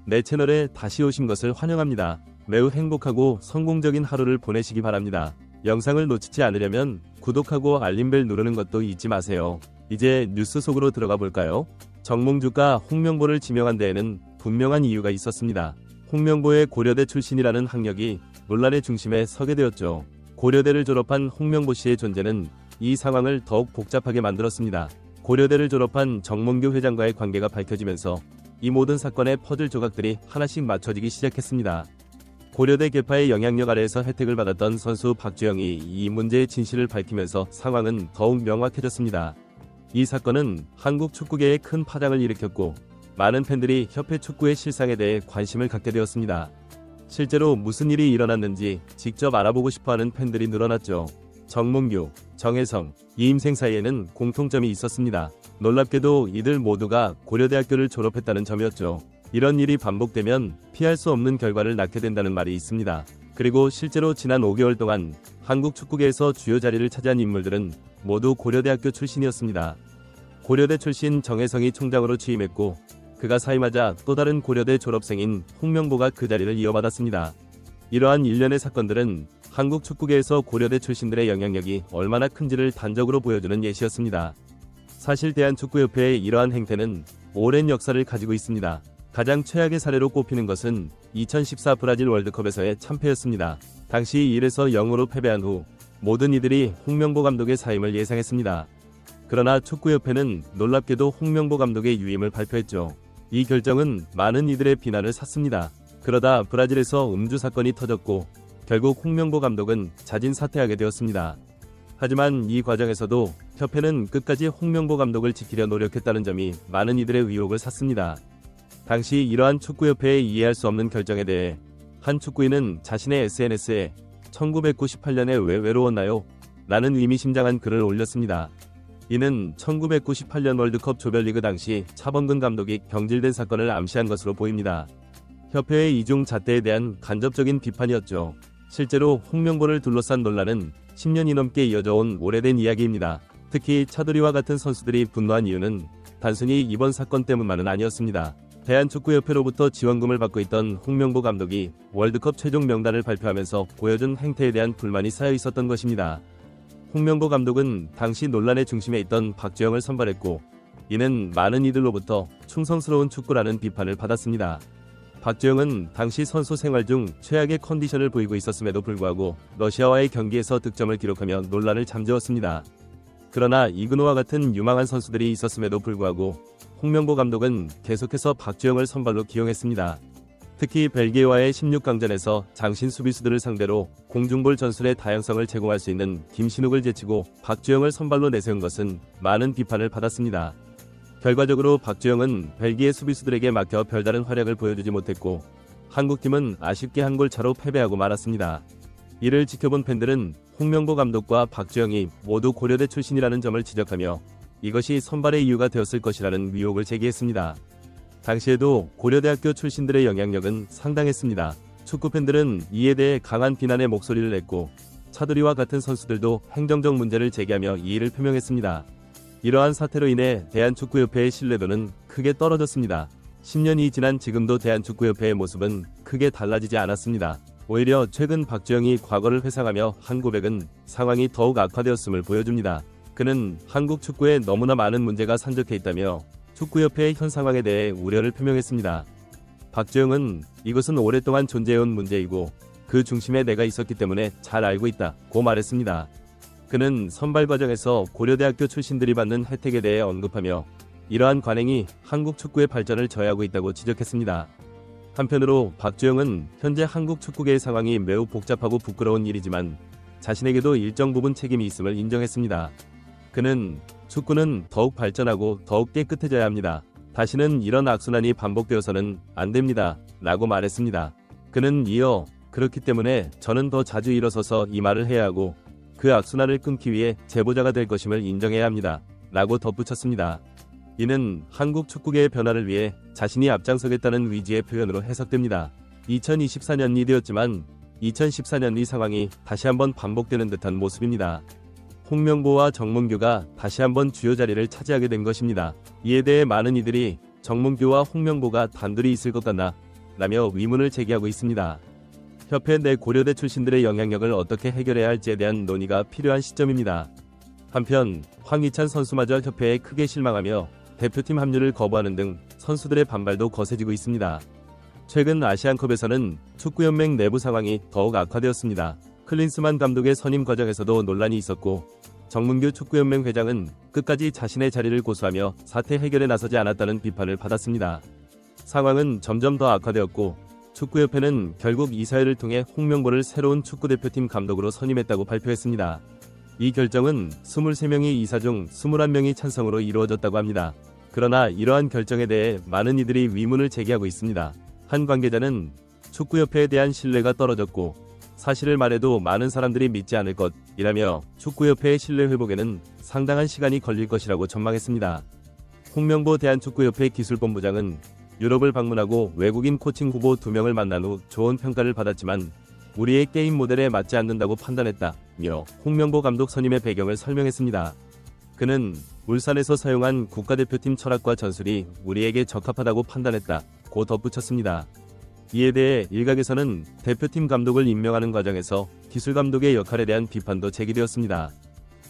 내 채널에 다시 오신 것을 환영합니다. 매우 행복하고 성공적인 하루를 보내시기 바랍니다. 영상을 놓치지 않으려면 구독하고 알림벨 누르는 것도 잊지 마세요. 이제 뉴스 속으로 들어가 볼까요? 정몽주가 홍명보를 지명한 데에는 분명한 이유가 있었습니다. 홍명보의 고려대 출신이라는 학력이 논란의 중심에 서게 되었죠. 고려대를 졸업한 홍명보 씨의 존재는 이 상황을 더욱 복잡하게 만들었습니다. 고려대를 졸업한 정몽규 회장과의 관계가 밝혀지면서 이 모든 사건의 퍼즐 조각들이 하나씩 맞춰지기 시작했습니다. 고려대 계파의 영향력 아래에서 혜택을 받았던 선수 박주영이 이 문제의 진실을 밝히면서 상황은 더욱 명확해졌습니다. 이 사건은 한국 축구계에 큰 파장을 일으켰고 많은 팬들이 협회 축구의 실상에 대해 관심을 갖게 되었습니다. 실제로 무슨 일이 일어났는지 직접 알아보고 싶어하는 팬들이 늘어났죠. 정몽규, 정혜성, 이임생 사이에는 공통점이 있었습니다. 놀랍게도 이들 모두가 고려대학교를 졸업했다는 점이었죠. 이런 일이 반복되면 피할 수 없는 결과를 낳게 된다는 말이 있습니다. 그리고 실제로 지난 5개월 동안 한국 축구계에서 주요 자리를 차지한 인물들은 모두 고려대학교 출신이었습니다. 고려대 출신 정혜성이 총장으로 취임했고 그가 사임하자 또 다른 고려대 졸업생인 홍명보가 그 자리를 이어받았습니다. 이러한 일련의 사건들은 한국 축구계에서 고려대 출신들의 영향력이 얼마나 큰지를 단적으로 보여주는 예시였습니다. 사실 대한축구협회의 이러한 행태는 오랜 역사를 가지고 있습니다. 가장 최악의 사례로 꼽히는 것은 2014 브라질 월드컵에서의 참패였습니다. 당시 1에서 0으로 패배한 후 모든 이들이 홍명보 감독의 사임을 예상했습니다. 그러나 축구협회는 놀랍게도 홍명보 감독의 유임을 발표했죠. 이 결정은 많은 이들의 비난을 샀습니다. 그러다 브라질에서 음주 사건이 터졌고 결국 홍명보 감독은 자진 사퇴하게 되었습니다. 하지만 이 과정에서도 협회는 끝까지 홍명보 감독을 지키려 노력했다는 점이 많은 이들의 의혹을 샀습니다. 당시 이러한 축구협회의 이해할 수 없는 결정에 대해 한 축구인은 자신의 SNS에 1998년에 왜 외로웠나요? 라는 의미심장한 글을 올렸습니다. 이는 1998년 월드컵 조별리그 당시 차범근 감독이 경질된 사건을 암시한 것으로 보입니다. 협회의 이중 잣대에 대한 간접적인 비판이었죠. 실제로 홍명보를 둘러싼 논란은 10년이 넘게 이어져 온 오래된 이야기입니다. 특히 차두리와 같은 선수들이 분노한 이유는 단순히 이번 사건 때문만은 아니었습니다. 대한축구협회로부터 지원금을 받고 있던 홍명보 감독이 월드컵 최종 명단을 발표하면서 보여준 행태에 대한 불만이 쌓여 있었던 것입니다. 홍명보 감독은 당시 논란의 중심에 있던 박주영을 선발했고 이는 많은 이들로부터 충성스러운 축구라는 비판을 받았습니다. 박주영은 당시 선수 생활 중 최악의 컨디션을 보이고 있었음에도 불구하고 러시아와의 경기에서 득점을 기록하며 논란을 잠재웠습니다. 그러나 이근호와 같은 유망한 선수들이 있었음에도 불구하고 홍명보 감독은 계속해서 박주영을 선발로 기용했습니다. 특히 벨기에와의 16강전에서 장신 수비수들을 상대로 공중볼 전술의 다양성을 제공할 수 있는 김신욱을 제치고 박주영을 선발로 내세운 것은 많은 비판을 받았습니다. 결과적으로 박주영은 벨기에 수비수들에게 막혀 별다른 활약을 보여주지 못했고 한국팀은 아쉽게 한 골 차로 패배하고 말았습니다. 이를 지켜본 팬들은 홍명보 감독과 박주영이 모두 고려대 출신이라는 점을 지적하며 이것이 선발의 이유가 되었을 것이라는 의혹을 제기했습니다. 당시에도 고려대학교 출신들의 영향력은 상당했습니다. 축구팬들은 이에 대해 강한 비난의 목소리를 냈고 차두리와 같은 선수들도 행정적 문제를 제기하며 이의를 표명했습니다. 이러한 사태로 인해 대한축구협회의 신뢰도는 크게 떨어졌습니다. 10년이 지난 지금도 대한축구협회의 모습은 크게 달라지지 않았습니다. 오히려 최근 박주영이 과거를 회상하며 한 고백은 상황이 더욱 악화되었음을 보여줍니다. 그는 한국 축구에 너무나 많은 문제가 산적해 있다며 축구협회의 현 상황에 대해 우려를 표명했습니다. 박주영은 이것은 오랫동안 존재해온 문제이고 그 중심에 내가 있었기 때문에 잘 알고 있다고 말했습니다. 그는 선발 과정에서 고려대학교 출신들이 받는 혜택에 대해 언급하며 이러한 관행이 한국 축구의 발전을 저해하고 있다고 지적했습니다. 한편으로 박주영은 현재 한국 축구계의 상황이 매우 복잡하고 부끄러운 일이지만 자신에게도 일정 부분 책임이 있음을 인정했습니다. 그는 축구는 더욱 발전하고 더욱 깨끗해져야 합니다. 다시는 이런 악순환이 반복되어서는 안 됩니다. 라고 말했습니다. 그는 이어 그렇기 때문에 저는 더 자주 일어서서 이 말을 해야 하고 그 악순환을 끊기 위해 제보자가 될 것임을 인정해야 합니다. 라고 덧붙였습니다. 이는 한국 축구계의 변화를 위해 자신이 앞장서겠다는 위지의 표현으로 해석됩니다. 2024년이 되었지만 2014년 이 상황이 다시 한번 반복되는 듯한 모습입니다. 홍명보와 정몽규가 다시 한번 주요 자리를 차지하게 된 것입니다. 이에 대해 많은 이들이 정몽규와 홍명보가 단둘이 있을 것 같나 라며 의문을 제기하고 있습니다. 협회 내 고려대 출신들의 영향력을 어떻게 해결해야 할지에 대한 논의가 필요한 시점입니다. 한편 황희찬 선수마저 협회에 크게 실망하며 대표팀 합류를 거부하는 등 선수들의 반발도 거세지고 있습니다. 최근 아시안컵에서는 축구연맹 내부 상황이 더욱 악화되었습니다. 클린스만 감독의 선임 과정에서도 논란이 있었고 정문규 축구연맹 회장은 끝까지 자신의 자리를 고수하며 사태 해결에 나서지 않았다는 비판을 받았습니다. 상황은 점점 더 악화되었고 축구협회는 결국 이사회를 통해 홍명보를 새로운 축구대표팀 감독으로 선임했다고 발표했습니다. 이 결정은 23명의 이사 중 21명이 찬성으로 이루어졌다고 합니다. 그러나 이러한 결정에 대해 많은 이들이 의문을 제기하고 있습니다. 한 관계자는 축구협회에 대한 신뢰가 떨어졌고 사실을 말해도 많은 사람들이 믿지 않을 것이라며 축구협회의 신뢰 회복에는 상당한 시간이 걸릴 것이라고 전망했습니다. 홍명보 대한축구협회 기술본부장은 유럽을 방문하고 외국인 코칭 후보 2명을 만난 후 좋은 평가를 받았지만 우리의 게임 모델에 맞지 않는다고 판단했다며 홍명보 감독 선임의 배경을 설명했습니다. 그는 울산에서 사용한 국가대표팀 철학과 전술이 우리에게 적합하다고 판단했다고 덧붙였습니다. 이에 대해 일각에서는 대표팀 감독을 임명하는 과정에서 기술 감독의 역할에 대한 비판도 제기되었습니다.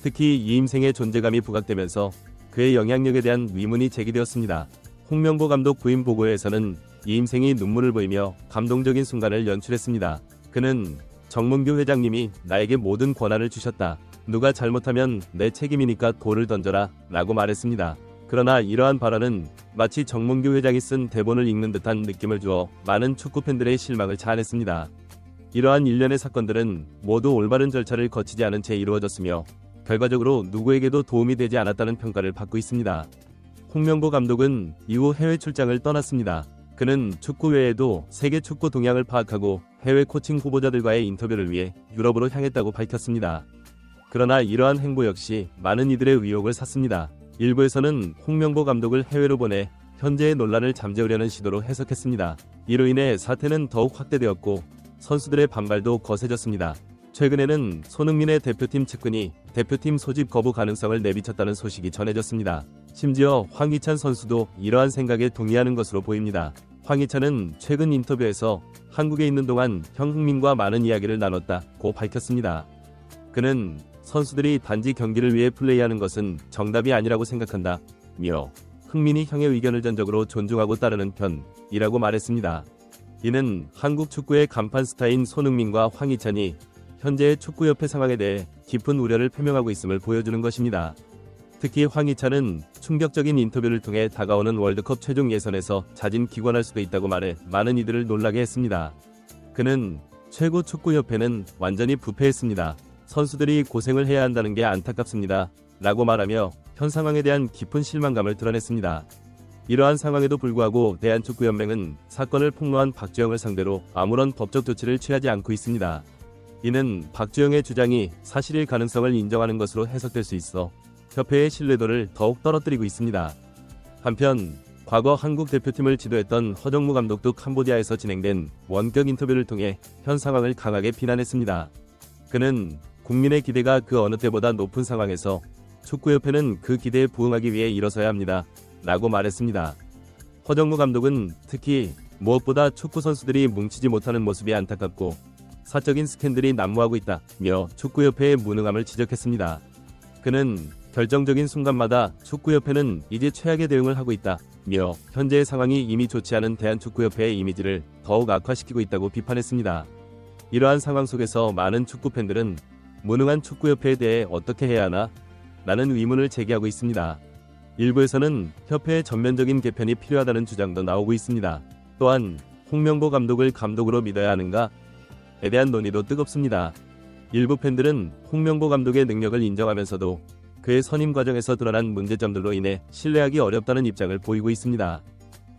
특히 이임생의 존재감이 부각되면서 그의 영향력에 대한 의문이 제기되었습니다. 홍명보 감독 부임 보고에서는 이임생이 눈물을 보이며 감동적인 순간을 연출했습니다. 그는 정문규 회장님이 나에게 모든 권한을 주셨다. 누가 잘못하면 내 책임이니까 돌을 던져라 라고 말했습니다. 그러나 이러한 발언은 마치 정문규 회장이 쓴 대본을 읽는 듯한 느낌을 주어 많은 축구팬들의 실망을 자아냈습니다. 이러한 일련의 사건들은 모두 올바른 절차를 거치지 않은 채 이루어졌으며 결과적으로 누구에게도 도움이 되지 않았다는 평가를 받고 있습니다. 홍명보 감독은 이후 해외 출장을 떠났습니다. 그는 축구 외에도 세계 축구 동향을 파악하고 해외 코칭 후보자들과의 인터뷰를 위해 유럽으로 향했다고 밝혔습니다. 그러나 이러한 행보 역시 많은 이들의 의혹을 샀습니다. 일부에서는 홍명보 감독을 해외로 보내 현재의 논란을 잠재우려는 시도로 해석했습니다. 이로 인해 사태는 더욱 확대되었고 선수들의 반발도 거세졌습니다. 최근에는 손흥민의 대표팀 측근이 대표팀 소집 거부 가능성을 내비쳤다는 소식이 전해졌습니다. 심지어 황희찬 선수도 이러한 생각에 동의하는 것으로 보입니다. 황희찬은 최근 인터뷰에서 한국에 있는 동안 형흥민과 많은 이야기를 나눴다고 밝혔습니다. 그는 선수들이 단지 경기를 위해 플레이하는 것은 정답이 아니라고 생각한다며 흥민이 형의 의견을 전적으로 존중하고 따르는 편이라고 말했습니다. 이는 한국 축구의 간판 스타인 손흥민과 황희찬이 현재의 축구협회 상황에 대해 깊은 우려를 표명하고 있음을 보여주는 것입니다. 특히 황희찬은 충격적인 인터뷰를 통해 다가오는 월드컵 최종 예선에서 자진 기권할 수도 있다고 말해 많은 이들을 놀라게 했습니다. 그는 최고 축구협회는 완전히 부패했습니다. 선수들이 고생을 해야 한다는 게 안타깝습니다. 라고 말하며 현 상황에 대한 깊은 실망감을 드러냈습니다. 이러한 상황에도 불구하고 대한축구연맹은 사건을 폭로한 박주영을 상대로 아무런 법적 조치를 취하지 않고 있습니다. 이는 박주영의 주장이 사실일 가능성을 인정하는 것으로 해석될 수 있어 협회의 신뢰도를 더욱 떨어뜨리고 있습니다. 한편 과거 한국 대표팀을 지도했던 허정무 감독도 캄보디아에서 진행된 원격 인터뷰를 통해 현 상황을 강하게 비난했습니다. 그는 국민의 기대가 그 어느 때보다 높은 상황에서 축구협회는 그 기대에 부응하기 위해 일어서야 합니다. 라고 말했습니다. 허정무 감독은 특히 무엇보다 축구 선수들이 뭉치지 못하는 모습이 안타깝고 사적인 스캔들이 난무하고 있다며 축구협회의 무능함을 지적했습니다. 그는 결정적인 순간마다 축구협회는 이제 최악의 대응을 하고 있다며 현재의 상황이 이미 좋지 않은 대한축구협회의 이미지를 더욱 악화시키고 있다고 비판했습니다. 이러한 상황 속에서 많은 축구팬들은 무능한 축구협회에 대해 어떻게 해야 하나? 라는 의문을 제기하고 있습니다. 일부에서는 협회의 전면적인 개편이 필요하다는 주장도 나오고 있습니다. 또한 홍명보 감독을 감독으로 믿어야 하는가? 에 대한 논의도 뜨겁습니다. 일부 팬들은 홍명보 감독의 능력을 인정하면서도 그의 선임 과정에서 드러난 문제점들로 인해 신뢰하기 어렵다는 입장을 보이고 있습니다.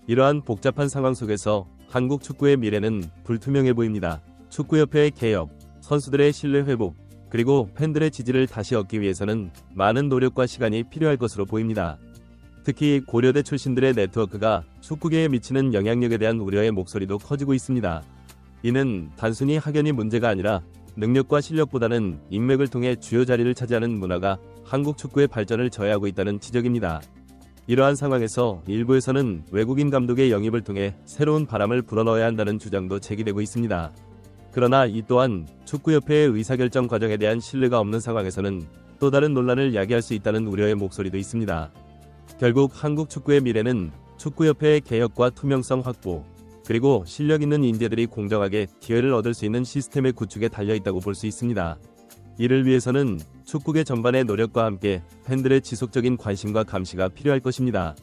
이러한 복잡한 상황 속에서 한국 축구의 미래는 불투명해 보입니다. 축구협회의 개혁, 선수들의 신뢰 회복, 그리고 팬들의 지지를 다시 얻기 위해서는 많은 노력과 시간이 필요할 것으로 보입니다. 특히 고려대 출신들의 네트워크가 축구계에 미치는 영향력에 대한 우려의 목소리도 커지고 있습니다. 이는 단순히 학연이 문제가 아니라 능력과 실력보다는 인맥을 통해 주요 자리를 차지하는 문화가 한국 축구의 발전을 저해하고 있다는 지적입니다. 이러한 상황에서 일부에서는 외국인 감독의 영입을 통해 새로운 바람을 불어넣어야 한다는 주장도 제기되고 있습니다. 그러나 이 또한 축구협회의 의사결정 과정에 대한 신뢰가 없는 상황에서는 또 다른 논란을 야기할 수 있다는 우려의 목소리도 있습니다. 결국 한국 축구의 미래는 축구협회의 개혁과 투명성 확보, 그리고 실력 있는 인재들이 공정하게 기회를 얻을 수 있는 시스템의 구축에 달려있다고 볼 수 있습니다. 이를 위해서는 축구계 전반의 노력과 함께 팬들의 지속적인 관심과 감시가 필요할 것입니다.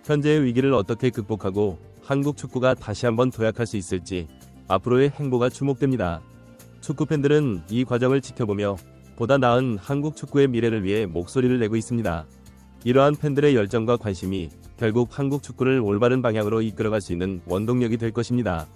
현재의 위기를 어떻게 극복하고 한국 축구가 다시 한번 도약할 수 있을지 앞으로의 행보가 주목됩니다. 축구팬들은 이 과정을 지켜보며 보다 나은 한국 축구의 미래를 위해 목소리를 내고 있습니다. 이러한 팬들의 열정과 관심이 결국 한국 축구를 올바른 방향으로 이끌어갈 수 있는 원동력이 될 것입니다.